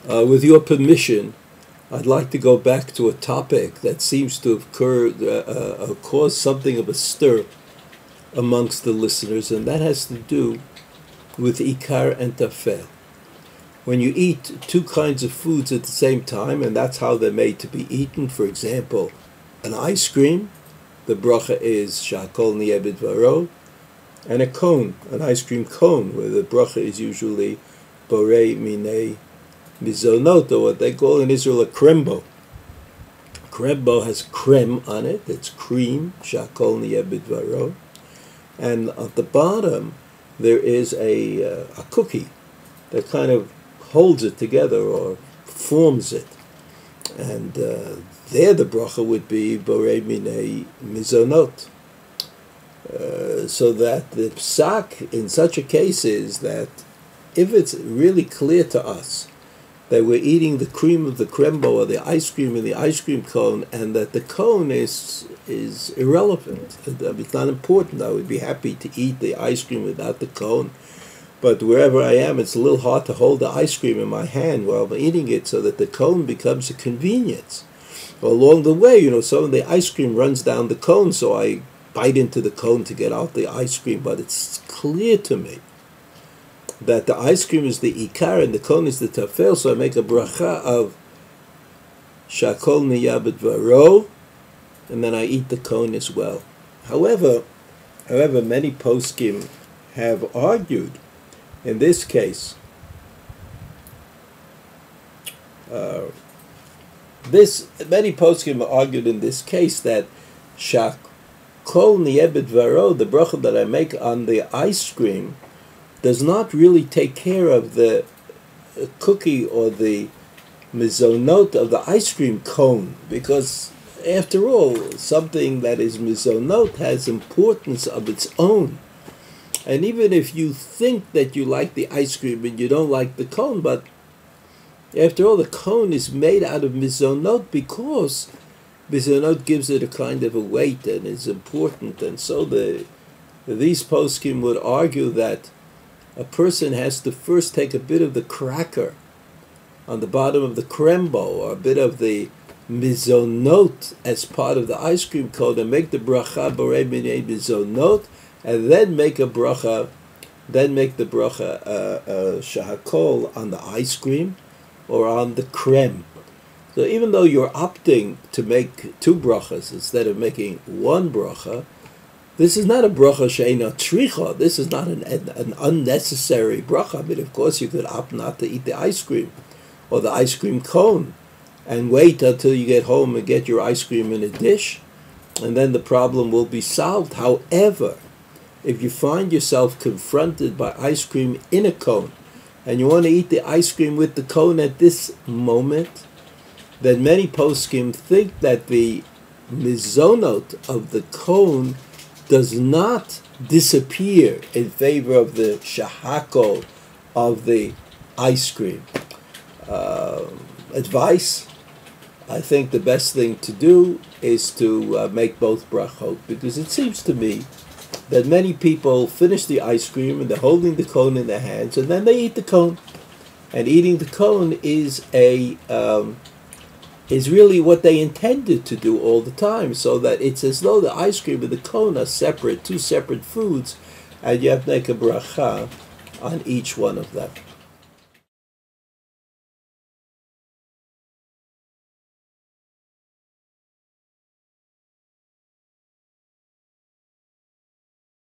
With your permission, I'd like to go back to a topic that seems to have caused something of a stir amongst the listeners, and that has to do with ikar and tafel. When you eat two kinds of foods at the same time, and that's how they're made to be eaten, for example, an ice cream, the bracha is shakol niyeh b'dvaro, and a cone, an ice cream cone, where the bracha is usually borei minei mizonot, or what they call in Israel a crembo. Crembo has creme on it, it's cream, shakol niyeh b'dvaro, and at the bottom there is a cookie that kind of holds it together or forms it. And there the bracha would be borei minei mizonot. So that the psak in such a case is that if it's really clear to us that we're eating the cream of the crembo or the ice cream in the ice cream cone, and that the cone is irrelevant, it's not important, I would be happy to eat the ice cream without the cone. But wherever I am, it's a little hard to hold the ice cream in my hand while I'm eating it, so that the cone becomes a convenience. Well, along the way, some of the ice cream runs down the cone, so I bite into the cone to get out the ice cream. But it's clear to me that the ice cream is the ikar and the cone is the tafel, so I make a bracha of shakol niyeh b'dvaro, and then I eat the cone as well. However, many poskim have argued in this case, many poskim argued in this case that shakol niyeh b'dvaro, the bracha that I make on the ice cream, does not really take care of the cookie or the mizonot of the ice cream cone, because after all, something that is mizonot has importance of its own. And even if you think that you like the ice cream and you don't like the cone, but after all, the cone is made out of mizonot because mizonot gives it a kind of a weight and is important. And so these poskim would argue that a person has to first take a bit of the cracker on the bottom of the crembo, or a bit of the mizonot as part of the ice cream cone, and make the bracha borei minei mizonot, and then make the bracha shahakol on the ice cream or on the creme. So even though you're opting to make two brachas instead of making one bracha, this is not a bracha she'eina tricha. This is not an unnecessary bracha. I mean, of course, you could opt not to eat the ice cream or the ice cream cone and wait until you get home and get your ice cream in a dish, and then the problem will be solved. However, if you find yourself confronted by ice cream in a cone, and you want to eat the ice cream with the cone at this moment, then many poskim think that the mizonot of the cone does not disappear in favor of the shahako of the ice cream. Advice, I think the best thing to do is to make both brachot, because it seems to me that many people finish the ice cream and they're holding the cone in their hands, and then they eat the cone. And eating the cone is really what they intended to do all the time, so that it's as though the ice cream and the cone are separate, two separate foods, and you have to make a bracha on each one of them.